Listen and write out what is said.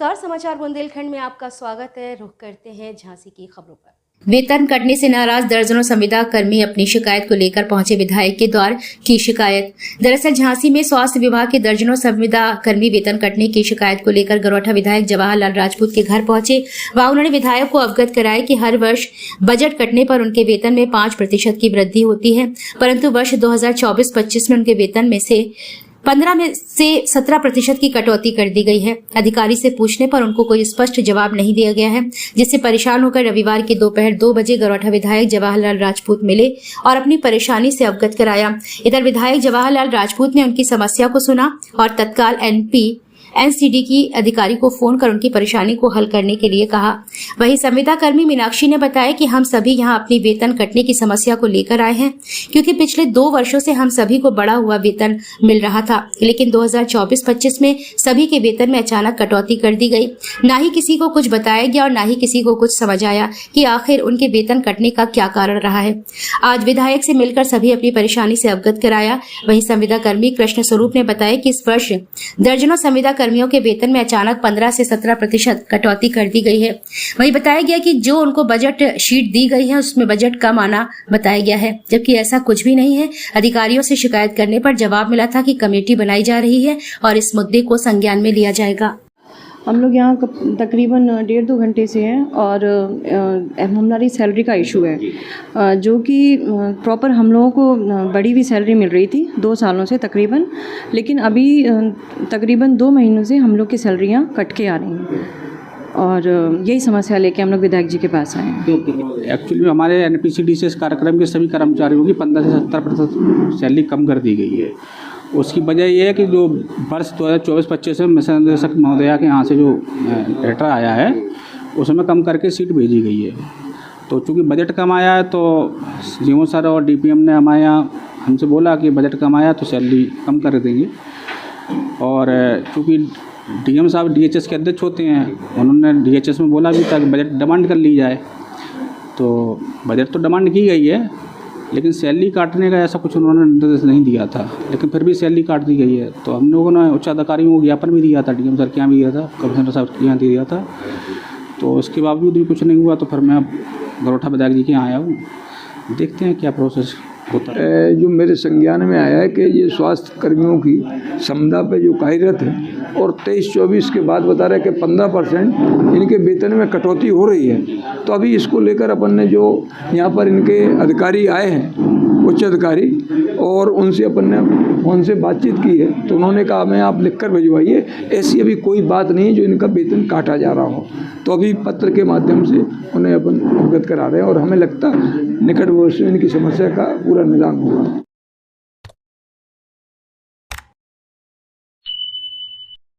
नमस्कार, समाचार बुंदेलखंड में आपका स्वागत है। रुख करते हैं झांसी की खबरों पर। वेतन कटने से नाराज दर्जनों संविदा कर्मी अपनी शिकायत को लेकर पहुंचे विधायक के द्वार की शिकायत। दरअसल झांसी में स्वास्थ्य विभाग के दर्जनों संविदा कर्मी वेतन कटने की शिकायत को लेकर गरौठा विधायक जवाहरलाल राजपूत के घर पहुंचे व उन्होंने विधायक को अवगत कराया कि हर वर्ष बजट कटने पर उनके वेतन में 5% की वृद्धि होती है, परंतु वर्ष 2024-25 में उनके वेतन में से 15 में से 17% की कटौती कर दी गई है। अधिकारी से पूछने पर उनको कोई स्पष्ट जवाब नहीं दिया गया है, जिससे परेशान होकर रविवार के दोपहर 2 बजे गरौठा विधायक जवाहरलाल राजपूत मिले और अपनी परेशानी से अवगत कराया। इधर विधायक जवाहरलाल राजपूत ने उनकी समस्या को सुना और तत्काल एनसीडी की अधिकारी को फोन कर उनकी परेशानी को हल करने के लिए कहा। वहीं संविदा कर्मी मीनाक्षी ने बताया कि हम सभी यहां अपनी वेतन कटने की समस्या को लेकर आए हैं, क्योंकि पिछले 2 वर्षों से हम सभी को बढ़ा हुआ वेतन मिल रहा था, लेकिन 2024-25 में सभी के वेतन में अचानक कटौती कर दी गई। ना ही किसी को कुछ बताया गया और ना ही किसी को कुछ समझ आया कि आखिर उनके वेतन कटने का क्या कारण रहा है। आज विधायक से मिलकर सभी अपनी परेशानी से अवगत कराया। वहीं संविदा कर्मी कृष्ण स्वरूप ने बताया कि इस वर्ष दर्जनों संविदा कर्मियों के वेतन में अचानक 15 से 17% कटौती कर दी गई है। वहीं बताया गया कि जो उनको बजट शीट दी गई है उसमें बजट कम आना बताया गया है, जबकि ऐसा कुछ भी नहीं है। अधिकारियों से शिकायत करने पर जवाब मिला था कि कमेटी बनाई जा रही है और इस मुद्दे को संज्ञान में लिया जाएगा। हम लोग यहाँ तकरीबन 1.5-2 घंटे से हैं और हमारी सैलरी का इशू है, जो कि प्रॉपर हम लोगों को बढ़ी हुई सैलरी मिल रही थी 2 सालों से तकरीबन, लेकिन अभी तकरीबन 2 महीनों से हम लोग की सैलरियाँ कट के आ रही हैं और यही समस्या लेके हम लोग विधायक जी के पास आए हैं। एक्चुअली हमारे एनपीसीडीसीएस कार्यक्रम के सभी कर्मचारियों की 15 से 17% सैलरी कम कर दी गई है। उसकी वजह ये है कि जो वर्ष 2024-25 में मिशन निदेशक महोदया के यहाँ से जो लेटर आया है उसमें कम करके सीट भेजी गई है। तो चूँकि बजट कम आया है तो जीओ सर और डीपीएम ने हमारे यहाँ हमसे बोला कि बजट कम आया तो सैलरी कम कर देंगे। और चूँकि डीएम साहब डीएचएस के अध्यक्ष होते हैं, उन्होंने डीएचएस में बोला भी था कि बजट डिमांड कर ली जाए। तो बजट तो डिमांड की गई है, लेकिन सैलरी काटने का ऐसा कुछ उन्होंने निर्देश नहीं दिया था, लेकिन फिर भी सैलरी काट दी गई है। तो हम लोगों ने उच्च अधिकारियों को ज्ञापन भी दिया था, डीएम सर के यहाँ भी दिया था, कमिश्नर साहब के यहाँ दिया था। तो उसके बावजूद भी कुछ नहीं हुआ, तो फिर मैं गरौठा विधायक जी के यहाँ आया हूँ। देखते हैं क्या प्रोसेस होता है। जो मेरे संज्ञान में आया है कि ये स्वास्थ्य कर्मियों की संविदा पे जो कार्यरत है और 23-24 के बाद बता रहे हैं कि 15% इनके वेतन में कटौती हो रही है। तो अभी इसको लेकर अपन ने जो यहाँ पर इनके अधिकारी आए हैं, उच्च अधिकारी, और उनसे अपन ने फोन से बातचीत की है, तो उन्होंने कहा हमें आप लिख कर भिजवाइए, ऐसी अभी कोई बात नहीं है जो इनका वेतन काटा जा रहा हो। तो अभी पत्र के माध्यम से उन्हें अपन अवगत करा रहे हैं और हमें लगता निकट भविष्य में इनकी समस्या का पूरा निदान होगा।